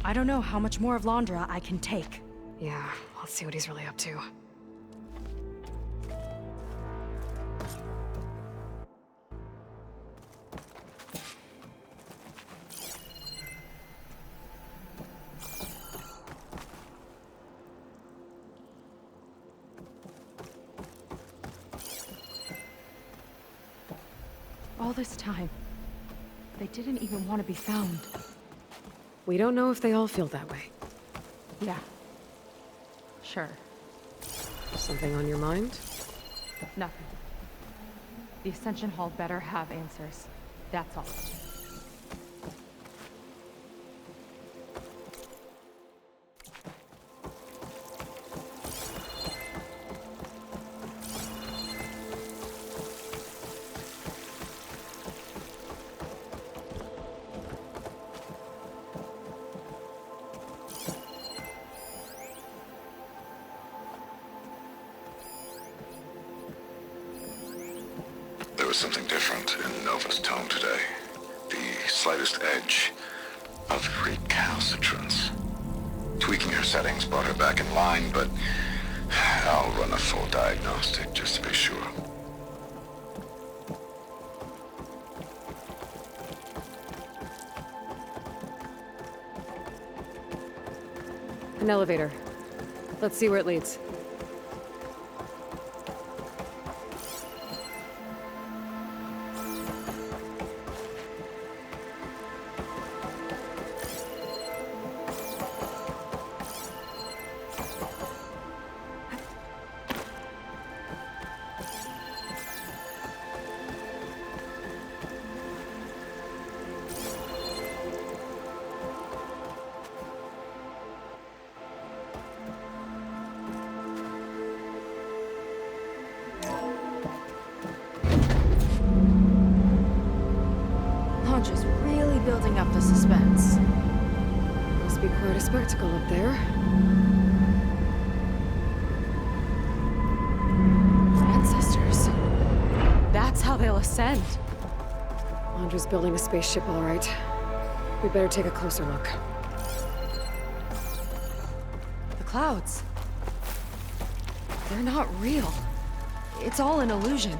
I don't know how much more of Londra I can take. Yeah, let's see what he's really up to. All this time, they didn't even want to be found. We don't know if they all feel that way. Yeah. Sure. Something on your mind? Nothing. The Ascension Hall better have answers. That's all. There was something different in Nova's tone today. The slightest edge of recalcitrance. Tweaking her settings brought her back in line, but I'll run a full diagnostic just to be sure. An elevator. Let's see where it leads. Just really building up the suspense. Must be quite a spectacle up there. Ancestors. That's how they'll ascend. Londra's building a spaceship, all right. We better take a closer look. The clouds. They're not real. It's all an illusion.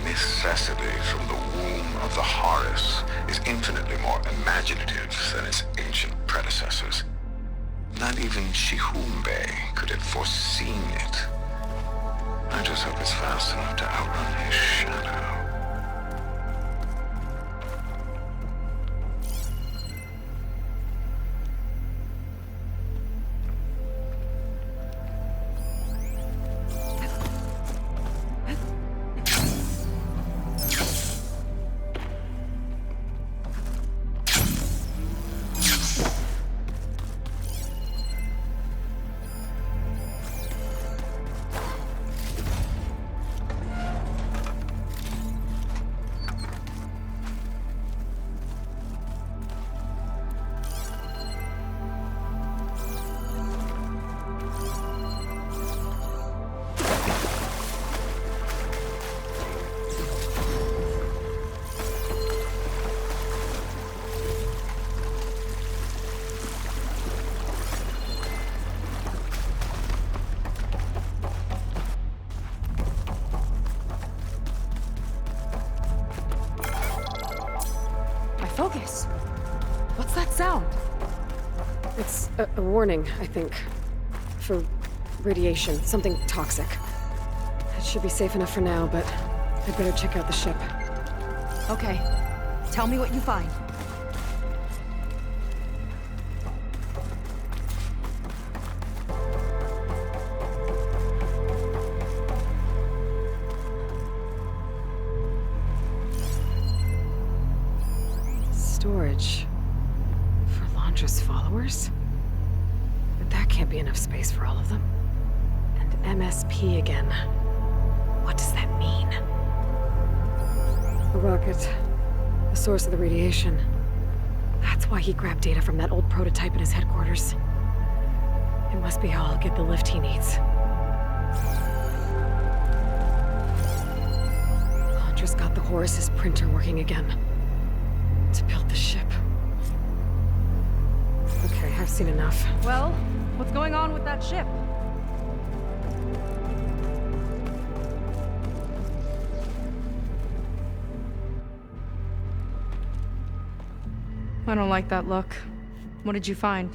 Necessity from the womb of the Horus is infinitely more imaginative than its ancient predecessors. Not even Shihumbe could have foreseen it. I just hope it's fast enough to outrun his shadow. Focus! What's that sound? It's a warning, I think. For radiation, something toxic. It should be safe enough for now, but I'd better check out the ship. Okay. Tell me what you find. Storage. For Londra's followers? But that can't be enough space for all of them. And MSP again. What does that mean? A rocket. The source of the radiation. That's why he grabbed data from that old prototype in his headquarters. It must be how I'll get the lift he needs. Londra's got the Horus's printer working again. To build the ship. Okay, I've seen enough. Well, what's going on with that ship? I don't like that look. What did you find?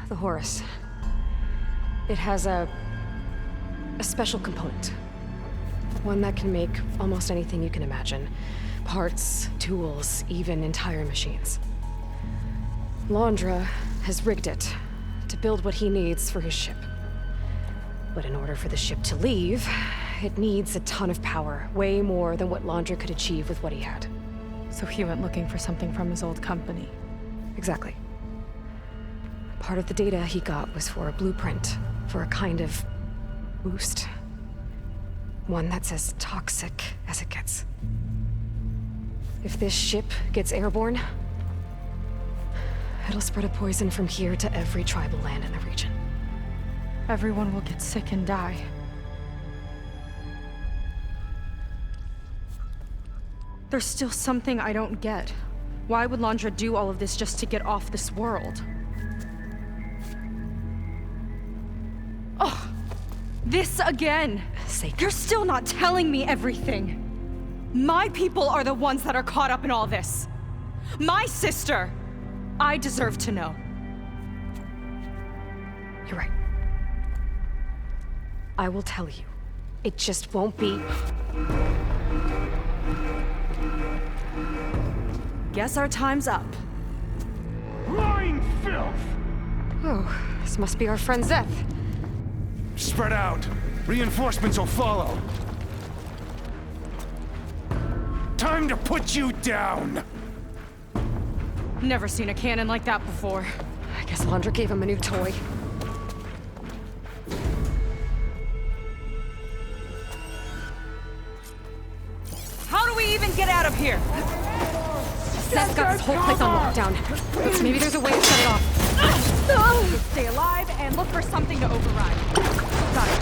The Horus. It has a special component. One that can make almost anything you can imagine. Parts, tools, even entire machines. Londra has rigged it to build what he needs for his ship. But in order for the ship to leave, it needs a ton of power, way more than what Londra could achieve with what he had. So he went looking for something from his old company. Exactly. Part of the data he got was for a blueprint, for a kind of boost. One that's as toxic as it gets. If this ship gets airborne, it'll spread a poison from here to every tribal land in the region. Everyone will get sick and die. There's still something I don't get. Why would Londra do all of this just to get off this world? Oh, this again! You're still not telling me everything! My people are the ones that are caught up in all this! My sister! I deserve to know. You're right. I will tell you. It just won't be... Guess our time's up. Lying filth! Oh, this must be our friend Zeth. Spread out. Reinforcements will follow. Time to put you down! Never seen a cannon like that before. I guess Londra gave him a new toy. How do we even get out of here? Zeth got this whole place on lockdown. Maybe there's a way to shut it off. Stay alive and look for something to override. Got it.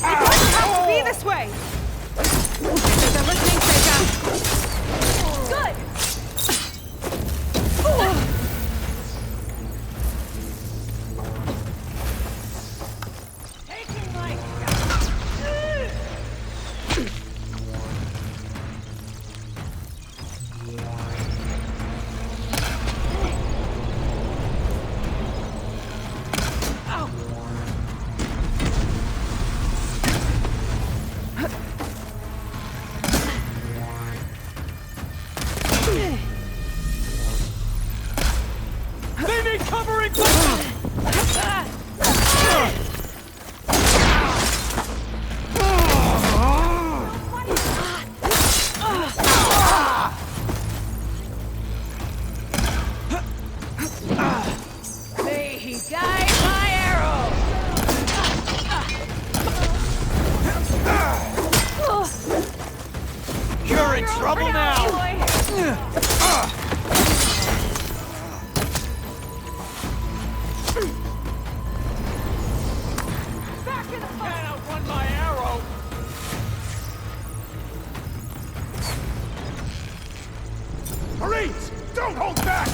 It doesn't have to be this way! They're listening, Seika. Good! Don't hold back!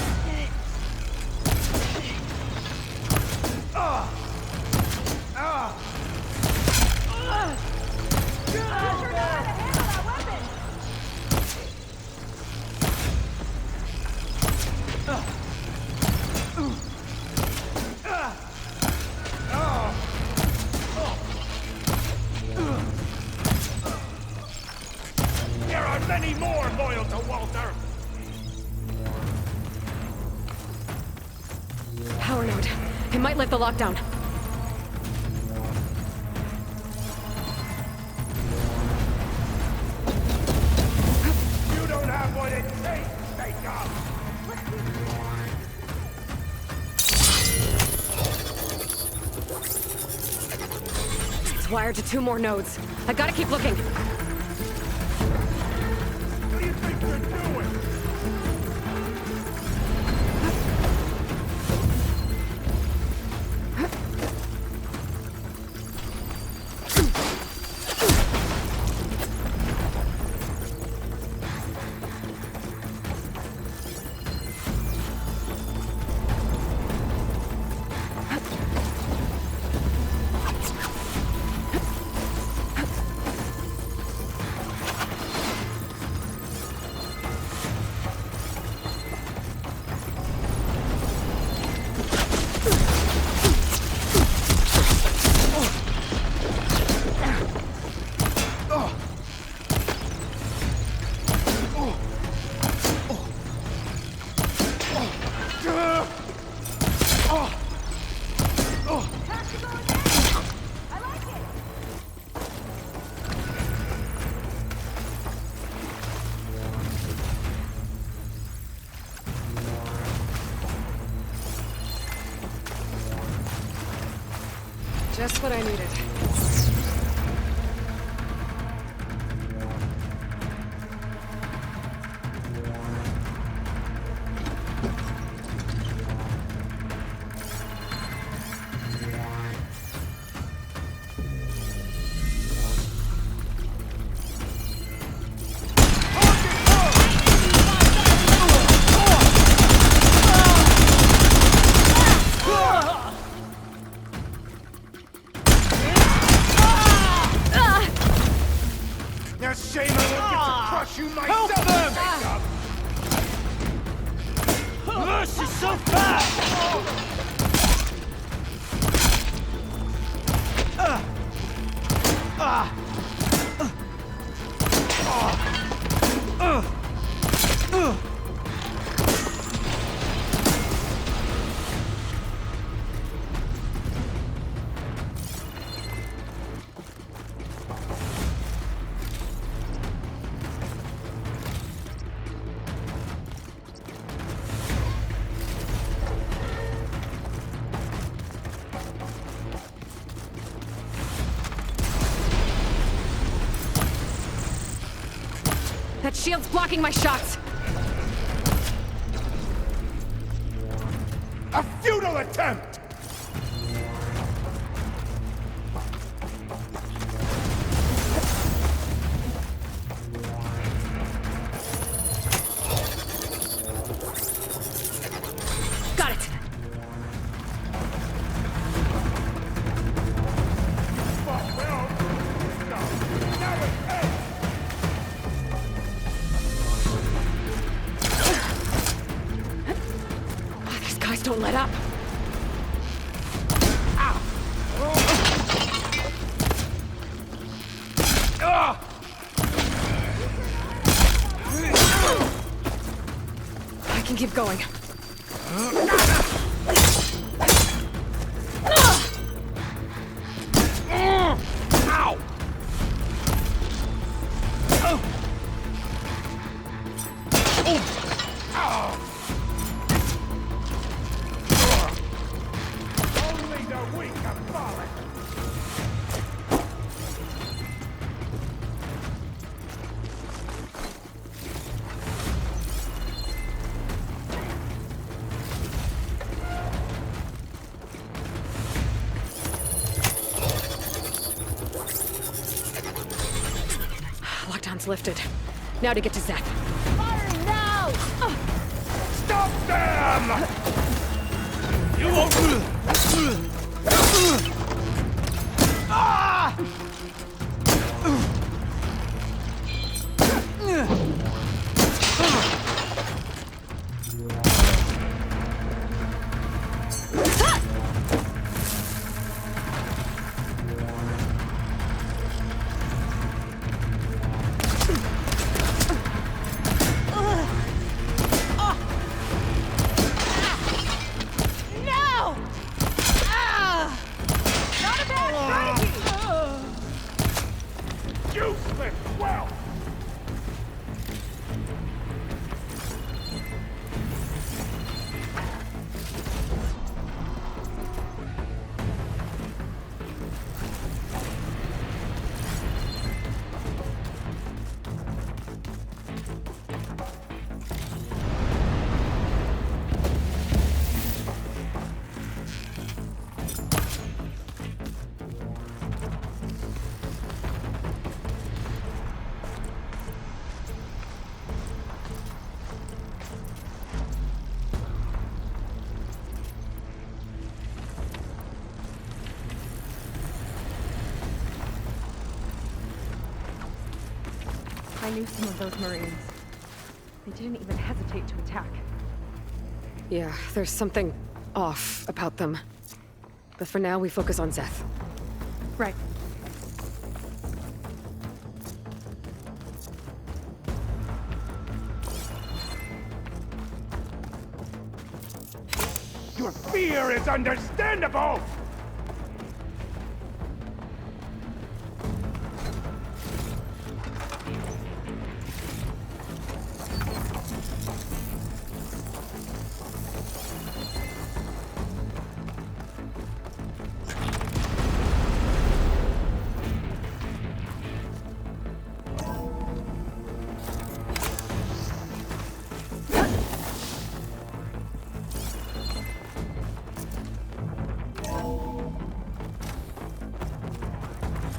might lift the lockdown. You don't have what it takes, Jacob! It's wired to 2 more nodes. I gotta keep looking. What do you think you're doing? Just what I needed. That shield's blocking my shots! A futile attempt! Got it! Don't let up! I can keep going. Lockdown's lifted. Now to get to Zeth. Fire now! Stop them! You won't... I knew some of those Marines. They didn't even hesitate to attack. Yeah, there's something off about them. But for now, we focus on Zeth. Right. Your fear is understandable!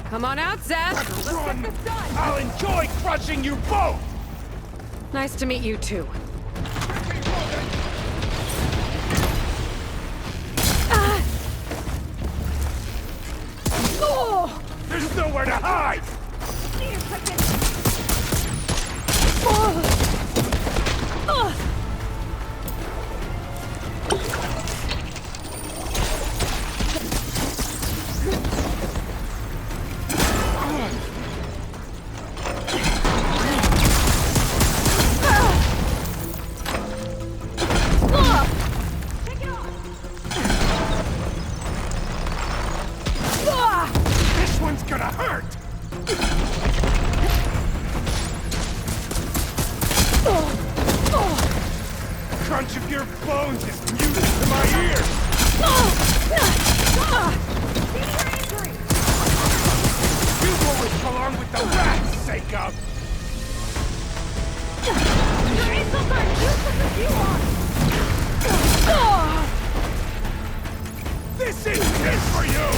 Come on out, Zeth! Run! I'll enjoy crushing you both! Nice to meet you, too. There's nowhere to hide! This one's gonna hurt! Crunch of your bones is music to my ears! You always belong with the rats, Seika! Your insults aren't useless as you are! This is it for you!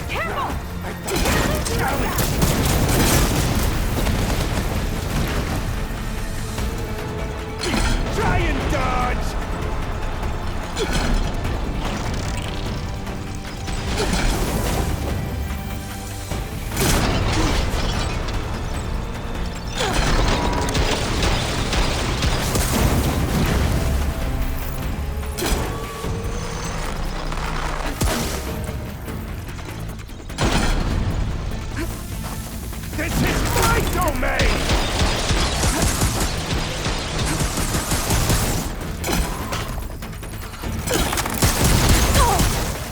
Careful! Challenge! Try and dodge! This is my domain!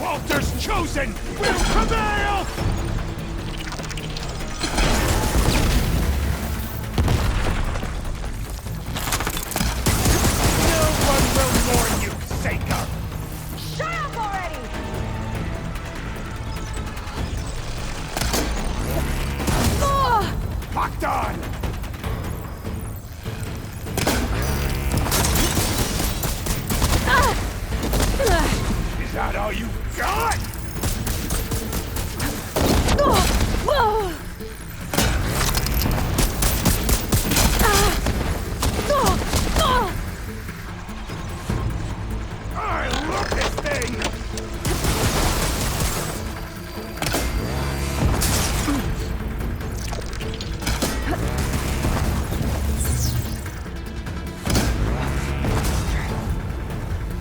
Walter's chosen will prevail! No one will mourn you, Seika! Shut up already! Locked on! Is that all you got? I love this thing!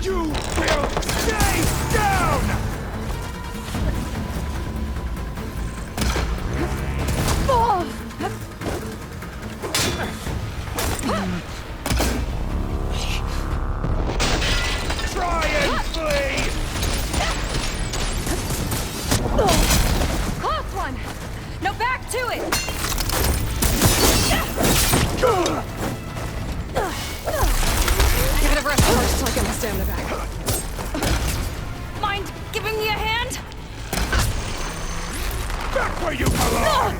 You will stay down! Try and flee! Close one! Now back to it! Give it a rest first so I get my stamina back. Mind giving me a hand? Back where you belong!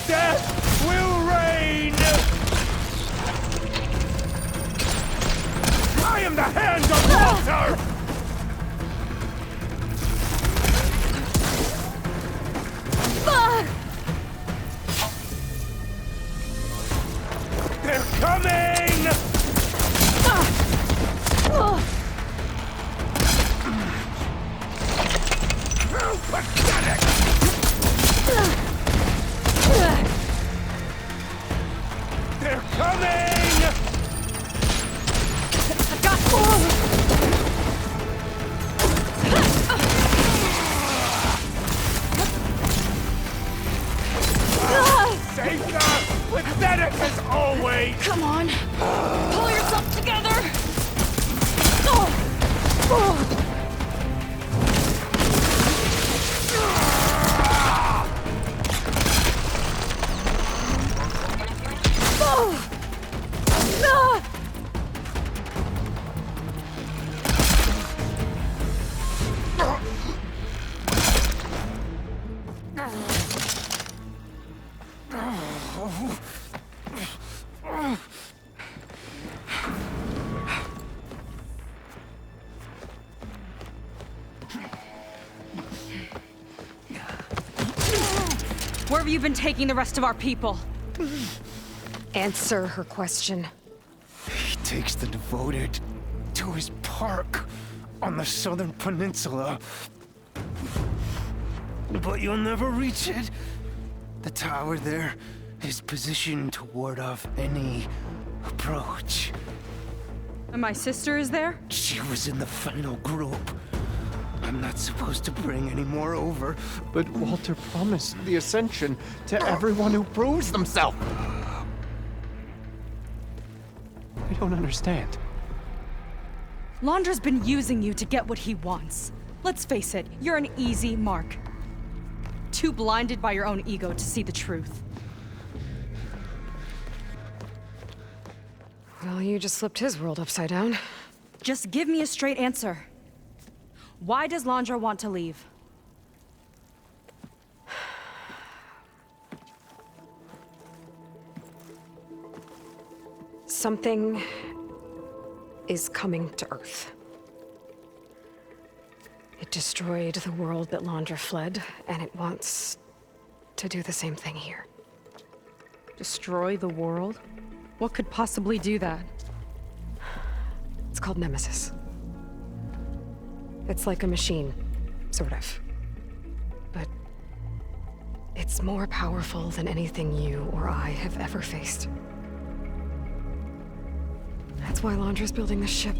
Death will reign! I am the hand of Walter! Pathetic! They're coming! I've got... Saker! Pathetic as always! Come on! Pull yourself together! Where have you been taking the rest of our people? Answer her question. He takes the devoted to his park on the southern peninsula. But you'll never reach it. The tower there is positioned to ward off any approach. And my sister is there? She was in the final group. I'm not supposed to bring any more over. But Walter promised the Ascension to everyone who proves themselves. I don't understand. Londra's been using you to get what he wants. Let's face it, you're an easy mark. Too blinded by your own ego to see the truth. Well, you just flipped his world upside down. Just give me a straight answer. Why does Londra want to leave? Something is coming to Earth. It destroyed the world that Londra fled, and it wants to do the same thing here. Destroy the world? What could possibly do that? It's called Nemesis. It's like a machine, sort of. But it's more powerful than anything you or I have ever faced. That's why Londra's building this ship.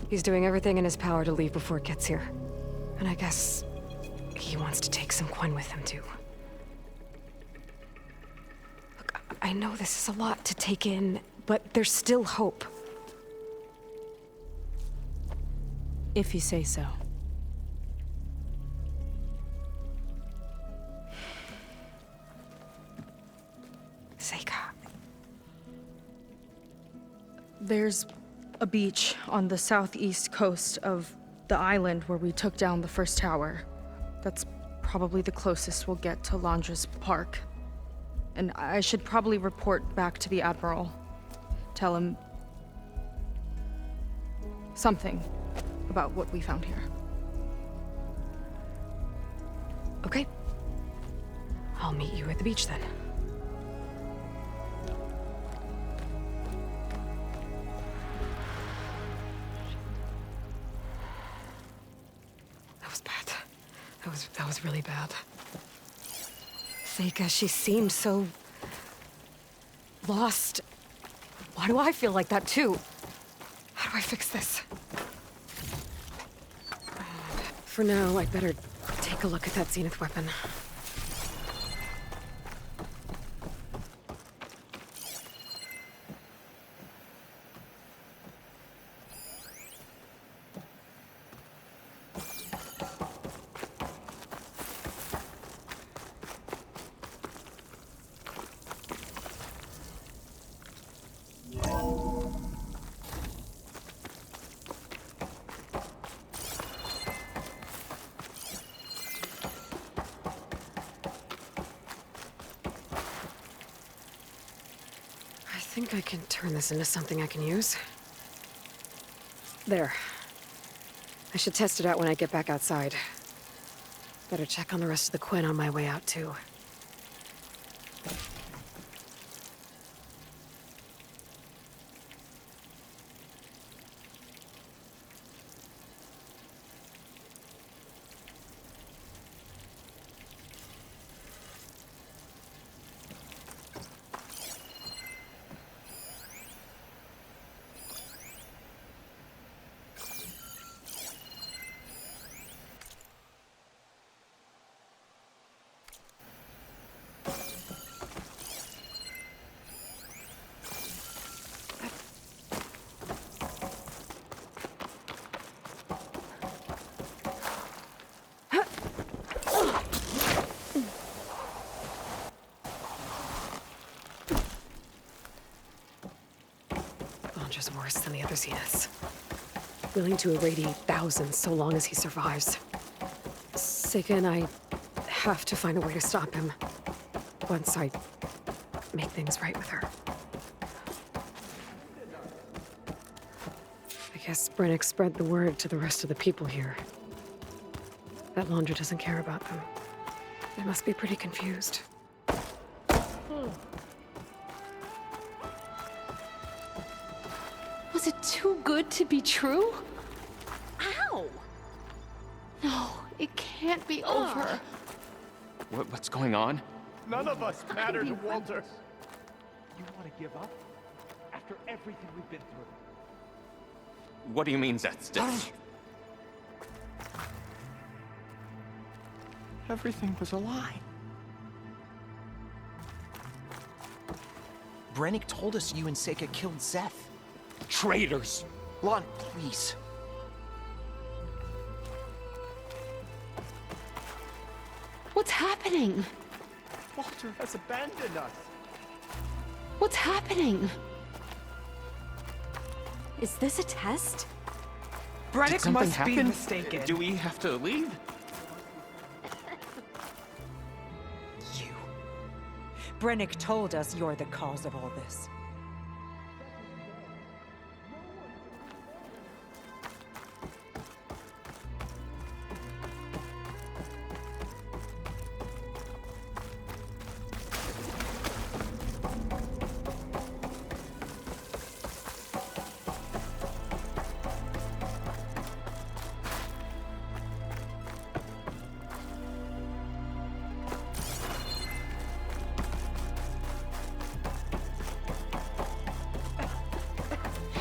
He's doing everything in his power to leave before it gets here. And I guess he wants to take some Quen with him, too. Look, I know this is a lot to take in, but there's still hope. If you say so. Seika. There's a beach on the southeast coast of the island where we took down the first tower. That's probably the closest we'll get to Londra's park. And I should probably report back to the Admiral. Tell him something about what we found here. Okay. I'll meet you at the beach then. That was bad. That was really bad. Seika, she seemed so lost. Why do I feel like that too? How do I fix this? For now, I'd better take a look at that Zenith weapon. I think I can turn this into something I can use. There. I should test it out when I get back outside. Better check on the rest of the Quen on my way out, too. Walter's worse than the other Zeniths. Willing to irradiate thousands so long as he survives. Seika and I have to find a way to stop him. Once I make things right with her. I guess Brennick spread the word to the rest of the people here. That Laundra doesn't care about them. They must be pretty confused. Was it too good to be true? Ow! No, it can't be over. What's going on? None of us matter to Walter. You want to give up? After everything we've been through. What do you mean, Zeth's death? Everything was a lie. Brennick told us you and Seika killed Zeth. Traitors! Lon, please. What's happening? Walter has abandoned us. What's happening? Is this a test? Did Brennick something must be happen? mistaken. Do we have to leave? You. Brennick told us you're the cause of all this.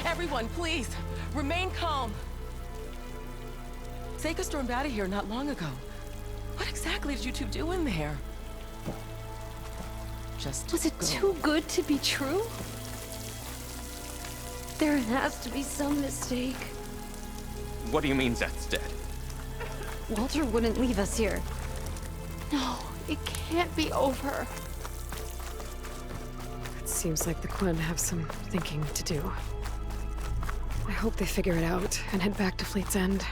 Everyone, please, remain calm. Seika stormed out of here not long ago. What exactly did you two do in there? Just Was it go. too good to be true? There has to be some mistake. What do you mean Zeth's dead? Walter wouldn't leave us here. No, it can't be over. It seems like the Quen have some thinking to do. I hope they figure it out and head back to Fleet's End.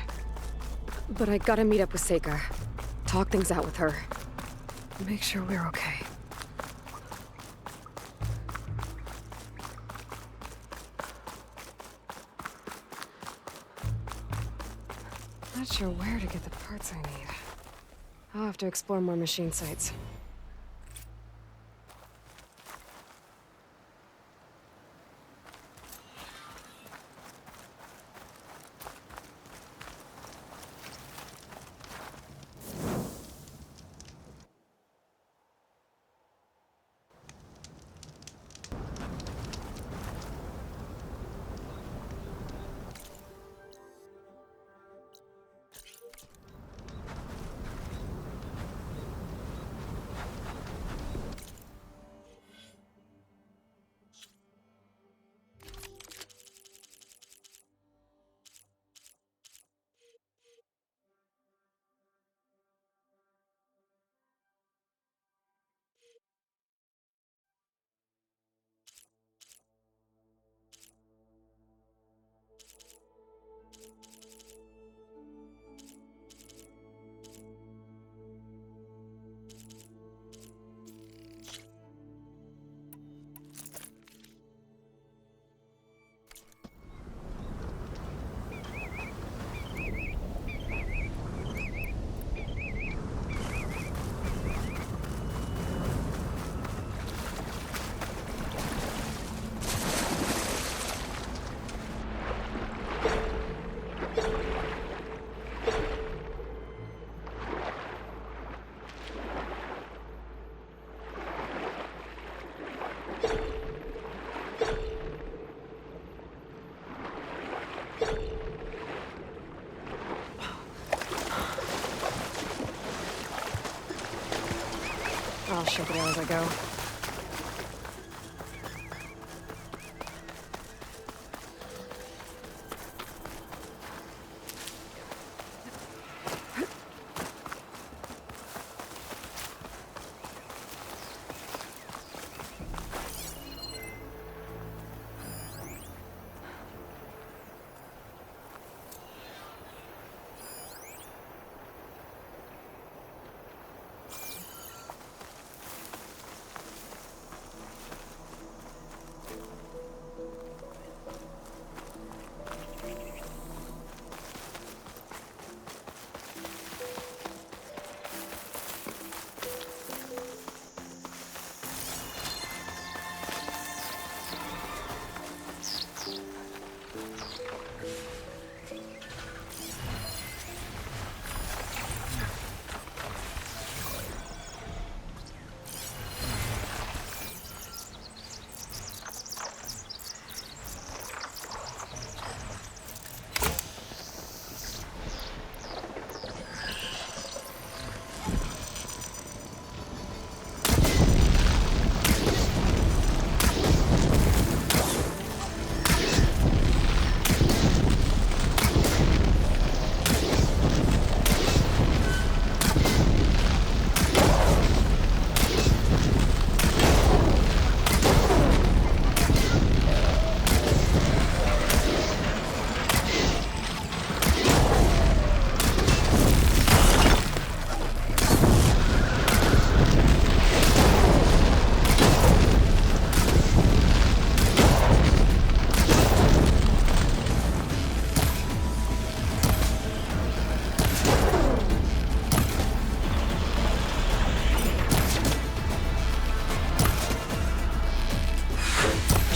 But I gotta meet up with Seika. Talk things out with her. Make sure we're okay. Not sure where to get the parts I need. I'll have to explore more machine sites. I'll shake it out as I go.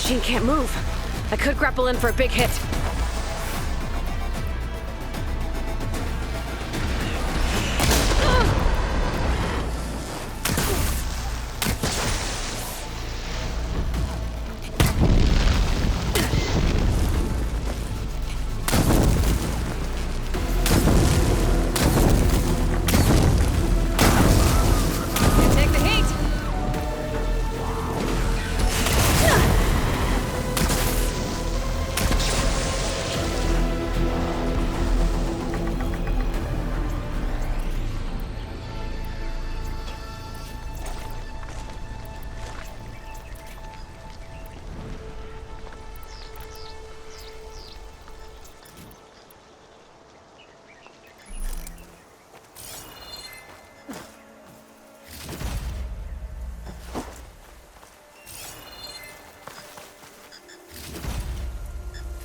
machine can't move. I could grapple in for a big hit.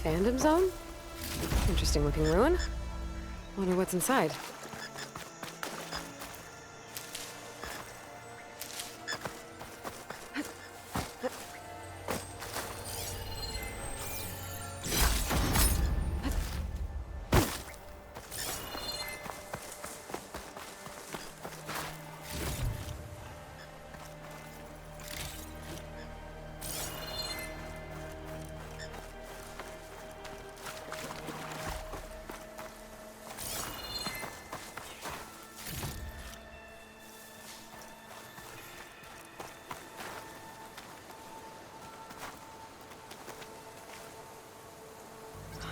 Fandom zone? Interesting looking ruin. Wonder what's inside.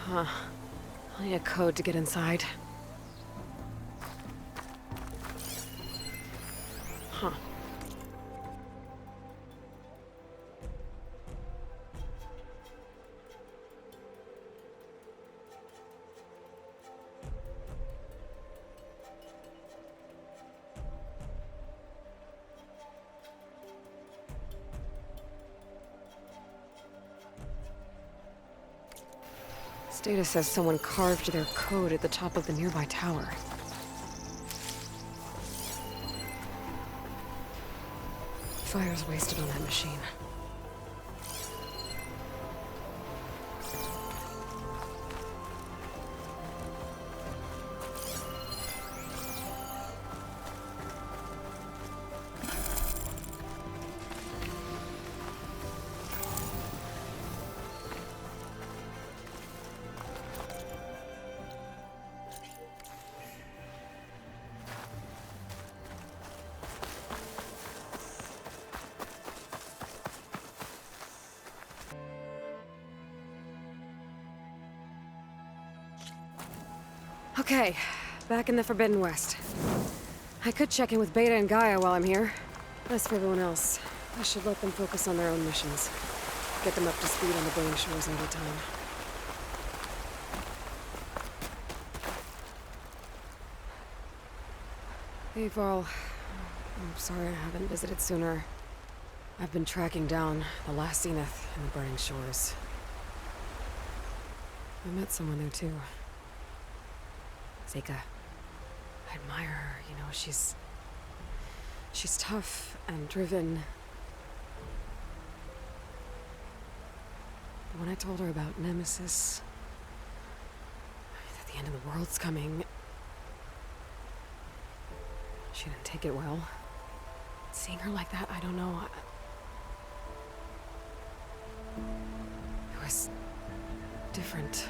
Huh. I need a code to get inside. Huh. Data says someone carved their code at the top of the nearby tower. Fire's wasted on that machine. Okay, back in the Forbidden West. I could check in with Beta and Gaia while I'm here. As for everyone else, I should let them focus on their own missions. Get them up to speed on the burning shores another time. Hey, Varl. I'm sorry I haven't visited sooner. I've been tracking down the last Zenith in the burning shores. I met someone there too. Zeka. I admire her, you know, she's tough and driven. But when I told her about Nemesis, that the end of the world's coming, she didn't take it well. Seeing her like that, I don't know. It was different.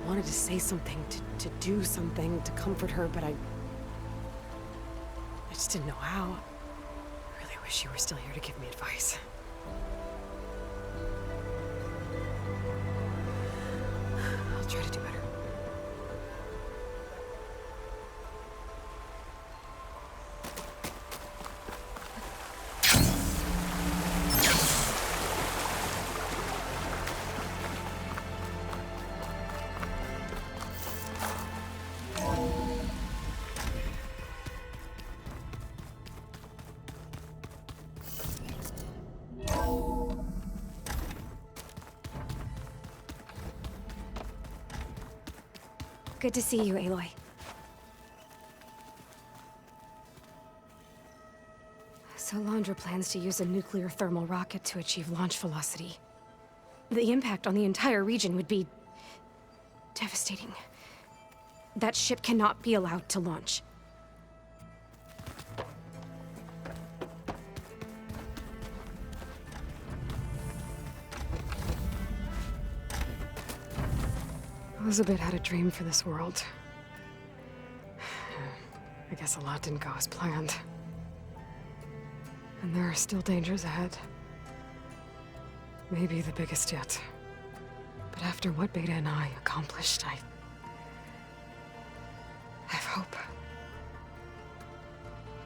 I wanted to say something, to do something, to comfort her, but I just didn't know how. I really wish you were still here to give me advice. I'll try to do better. Good to see you, Aloy. So Landra plans to use a nuclear thermal rocket to achieve launch velocity. The impact on the entire region would be devastating. That ship cannot be allowed to launch. Elizabeth had a dream for this world. I guess a lot didn't go as planned. And there are still dangers ahead. Maybe the biggest yet. But after what Beta and I accomplished, I have hope.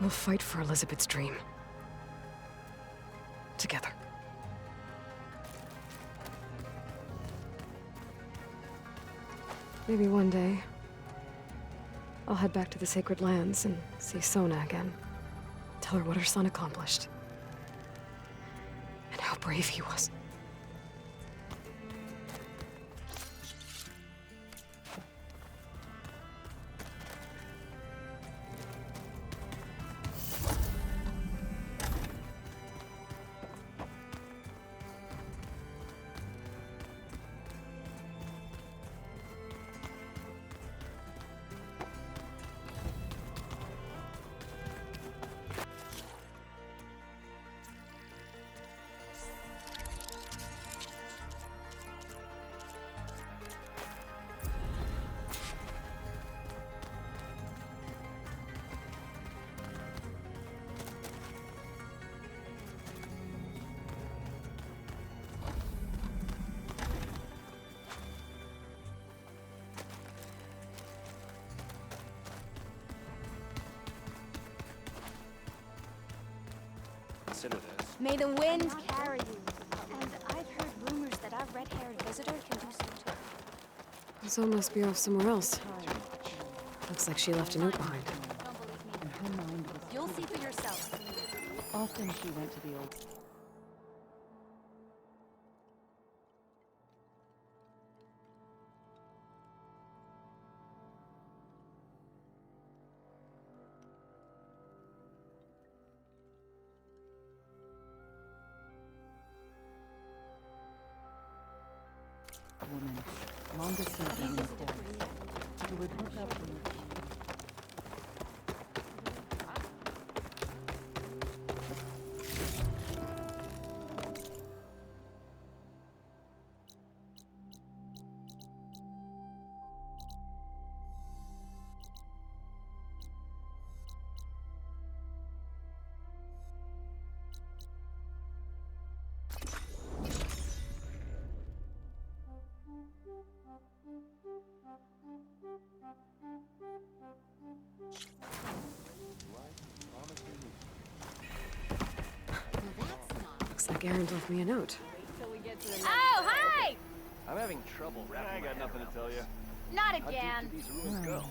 We'll fight for Elizabeth's dream. Together. Maybe one day, I'll head back to the Sacred Lands and see Sona again. Tell her what her son accomplished. And how brave he was. Consider this. May the wind carry you. And I've heard rumors that our red-haired visitor can do so too. Zone must be off somewhere else. Looks like she left a note behind. You'll see for yourself. Often she went to the old... woman, longer serving instead. Who would hook up with Looks like Aaron left me a note. Oh, hi! I'm having trouble. I got nothing to tell you. Not again. How deep do these ruins go?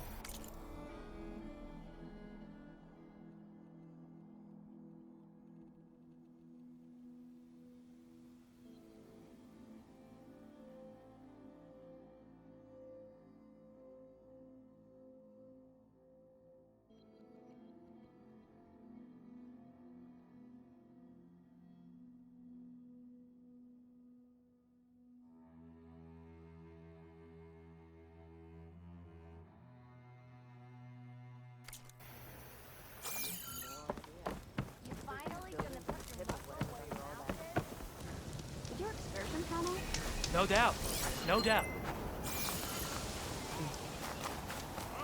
No doubt. No doubt.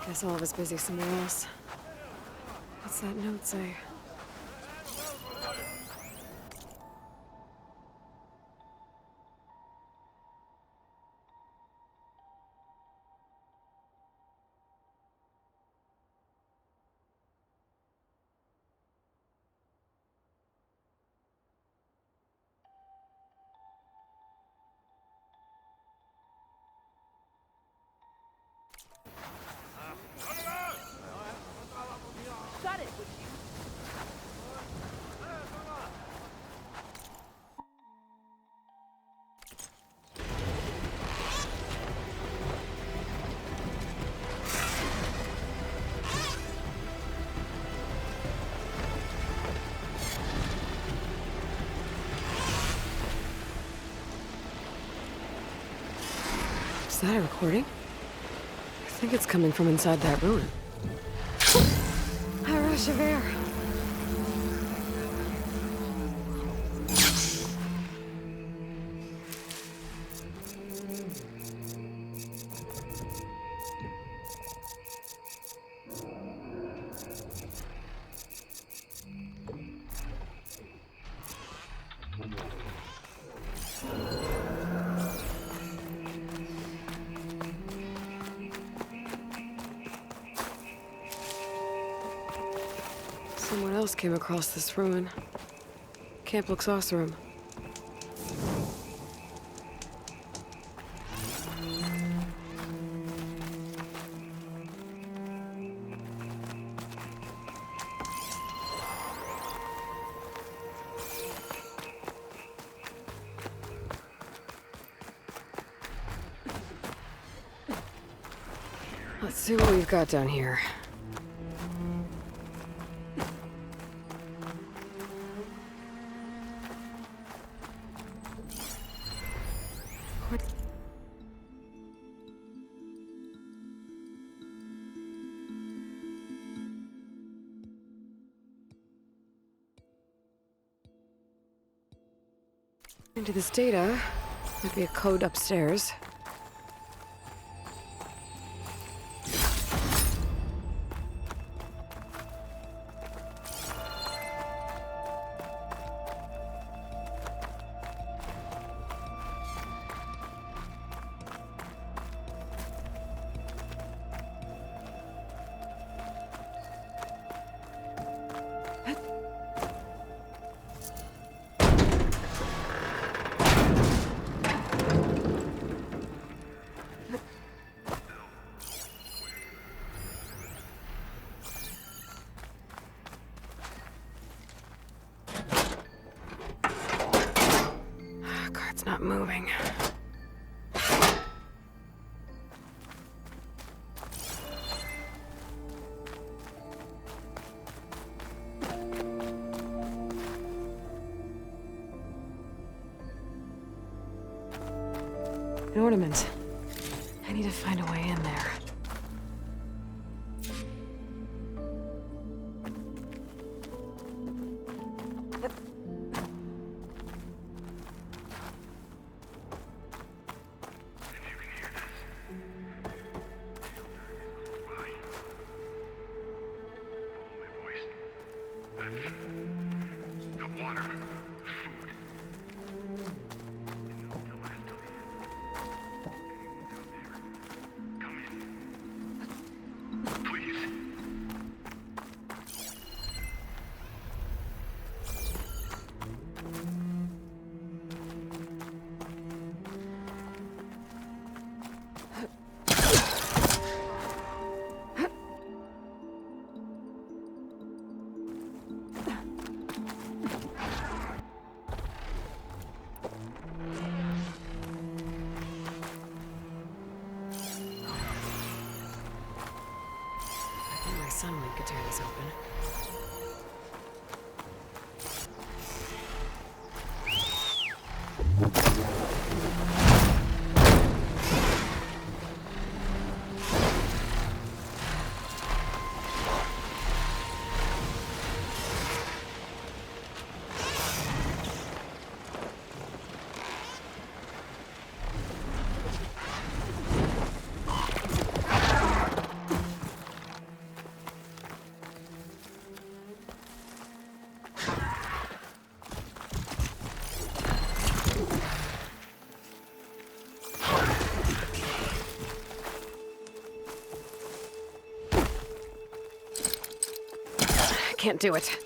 Guess I was busy somewhere else. What's that note say? Is that a recording? I think it's coming from inside that ruin. A rush of air. Someone else came across this ruin. Camp Luxosserum. Let's see what we've got down here. Into this data, might be a code upstairs. Cart's not moving. An ornament. I need to find a way in there. Sunlight could tear this open. Can't do it.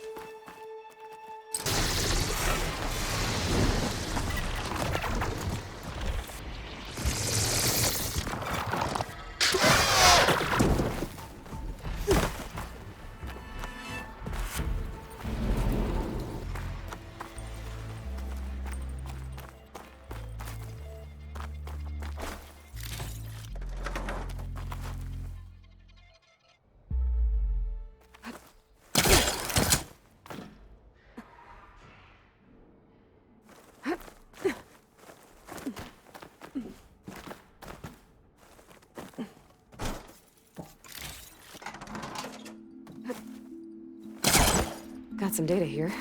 Got some data here.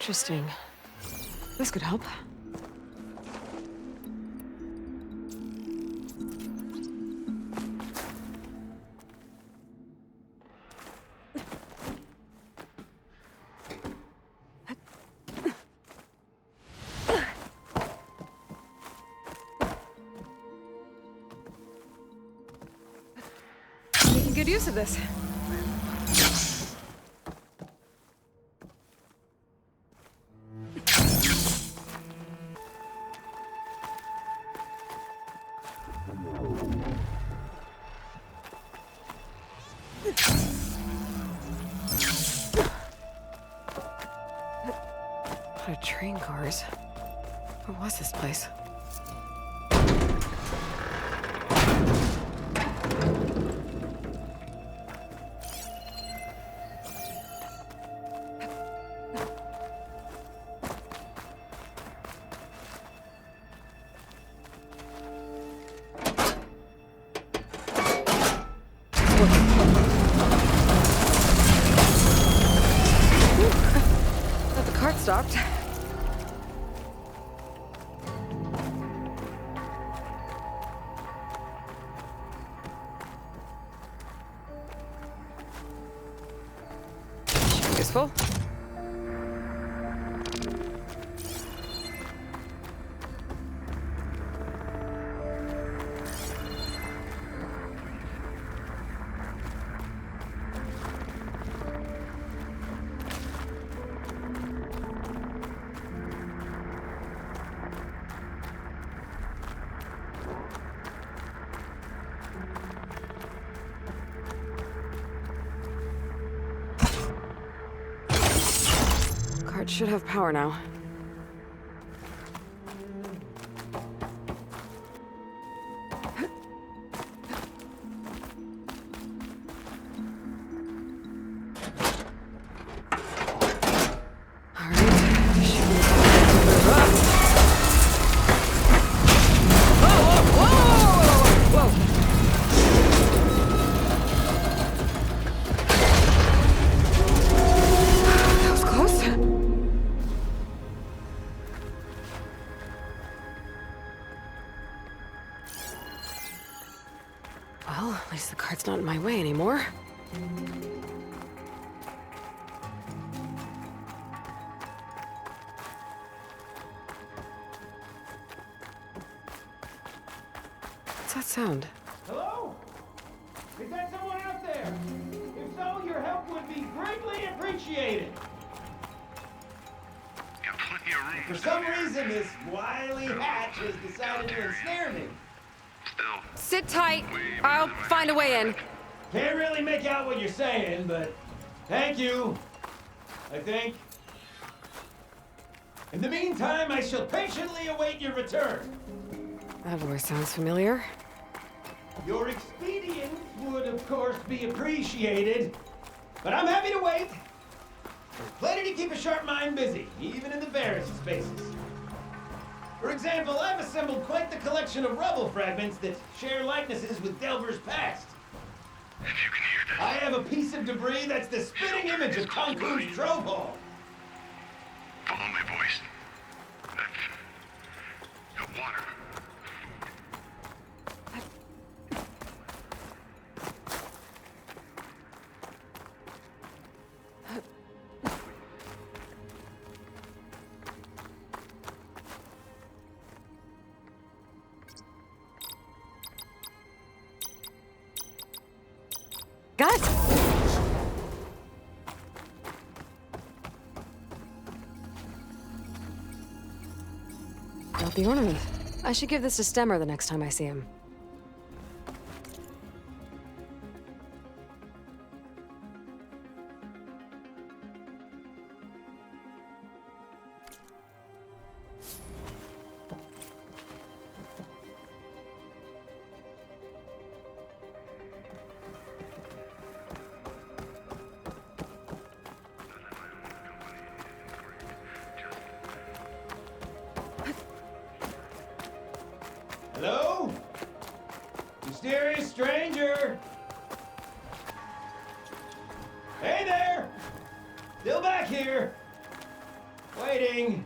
Interesting. This could help. Making good use of this. A lot of train cars. What was this place? Thought the cart stopped. Should be useful. Cart should have power now. Well, at least the cart's not in my way anymore. What's that sound? Hello? Is that someone out there? If so, your help would be greatly appreciated. Got plenty of room. For some reason, this wily hatch has decided to ensnare me. Sit tight. I'll find a way in. Can't really make out what you're saying, but thank you, I think. In the meantime, I shall patiently await your return. That voice sounds familiar. Your expedience would, of course, be appreciated, but I'm happy to wait. There's plenty to keep a sharp mind busy, even in the barest spaces. For example, I've assembled quite the collection of rubble fragments that share likenesses with Delver's past. If you can hear that. I have a piece of debris that's the spitting image of Konkun's Trove Hall. Follow my voice. The water. Got it! Got the ornament. I should give this to Stemmer the next time I see him. Mysterious stranger! Hey there! Still back here! Waiting.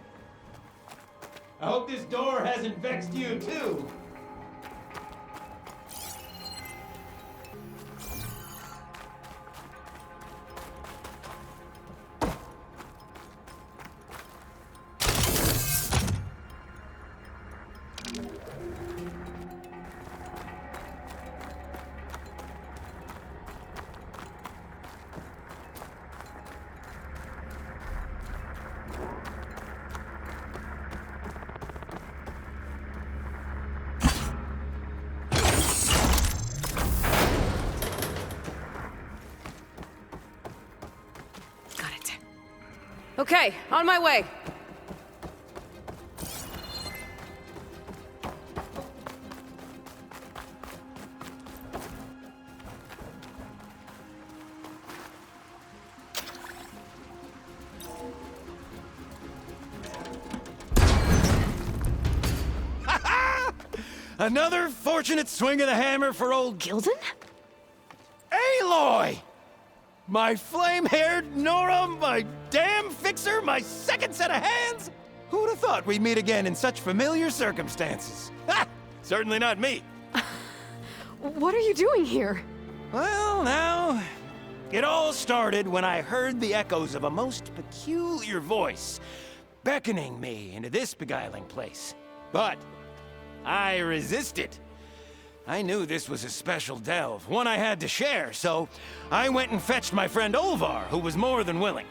I hope this door hasn't vexed you, too. Okay, on my way. Another fortunate swing of the hammer for old Gildun? Aloy! My flame-haired Nora, my damn fixer, my second set of hands! Who'd have thought we'd meet again in such familiar circumstances? Ha! Certainly not me. What are you doing here? Well, now, it all started when I heard the echoes of a most peculiar voice beckoning me into this beguiling place. But I resisted. I knew this was a special delve, one I had to share, so I went and fetched my friend Olvar, who was more than willing.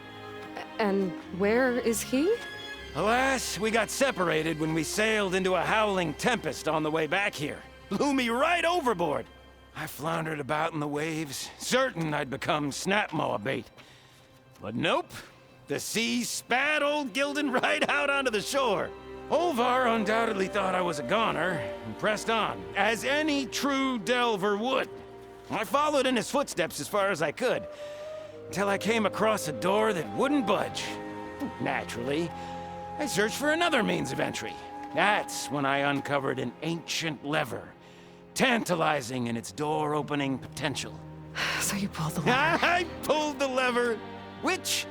And where is he? Alas, we got separated when we sailed into a howling tempest on the way back here. Blew me right overboard. I floundered about in the waves, certain I'd become snapmaw bait. But nope, the sea spat old Gildun right out onto the shore. Olvar undoubtedly thought I was a goner, and pressed on, as any true delver would. I followed in his footsteps as far as I could, until I came across a door that wouldn't budge. Naturally, I searched for another means of entry. That's when I uncovered an ancient lever, tantalizing in its door-opening potential. So you pulled the lever. I pulled the lever, which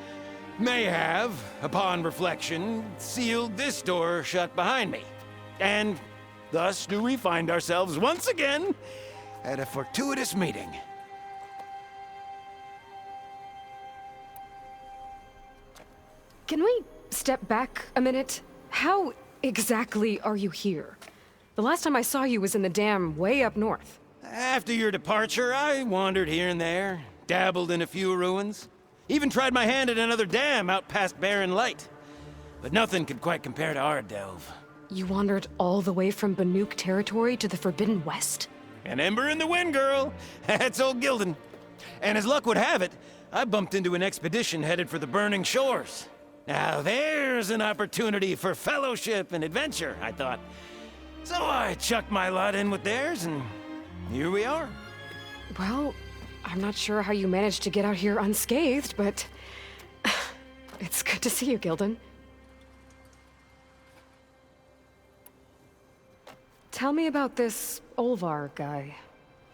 may have, upon reflection, sealed this door shut behind me. And thus do we find ourselves once again at a fortuitous meeting. Can we step back a minute? How exactly are you here? The last time I saw you was in the dam way up north. After your departure, I wandered here and there, dabbled in a few ruins. Even tried my hand at another dam out past Barren Light. But nothing could quite compare to our delve. You wandered all the way from Banuk territory to the Forbidden West? An ember in the wind, girl. That's old Gildun. And as luck would have it, I bumped into an expedition headed for the Burning Shores. Now there's an opportunity for fellowship and adventure, I thought. So I chucked my lot in with theirs, and here we are. Well, I'm not sure how you managed to get out here unscathed, but it's good to see you, Gildun. Tell me about this Olvar guy.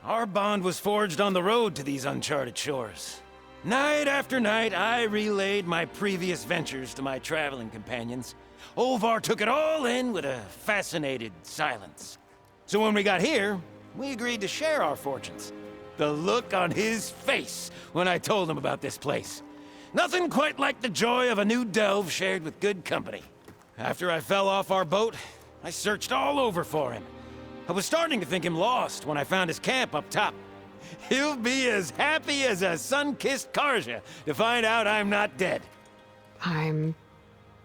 Our bond was forged on the road to these uncharted shores. Night after night, I relayed my previous ventures to my traveling companions. Olvar took it all in with a fascinated silence. So when we got here, we agreed to share our fortunes. The look on his face when I told him about this place. Nothing quite like the joy of a new delve shared with good company. After I fell off our boat, I searched all over for him. I was starting to think him lost when I found his camp up top. He'll be as happy as a sun-kissed Karja to find out I'm not dead. I'm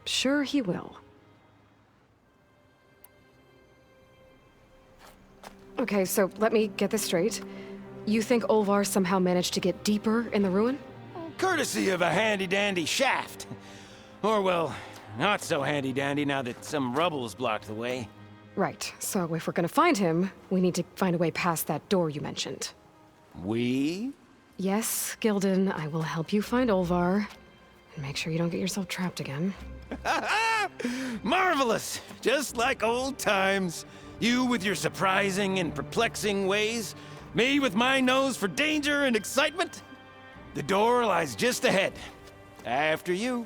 sure he will. Okay, so let me get this straight. You think Olvar somehow managed to get deeper in the ruin? Courtesy of a handy-dandy shaft. Or, well, not so handy-dandy now that some rubble's blocked the way. Right, so if we're gonna find him, we need to find a way past that door you mentioned. We? Yes, Gildun, I will help you find Olvar. And make sure you don't get yourself trapped again. Marvelous! Just like old times. You with your surprising and perplexing ways. Me with my nose for danger and excitement. The door lies just ahead. After you.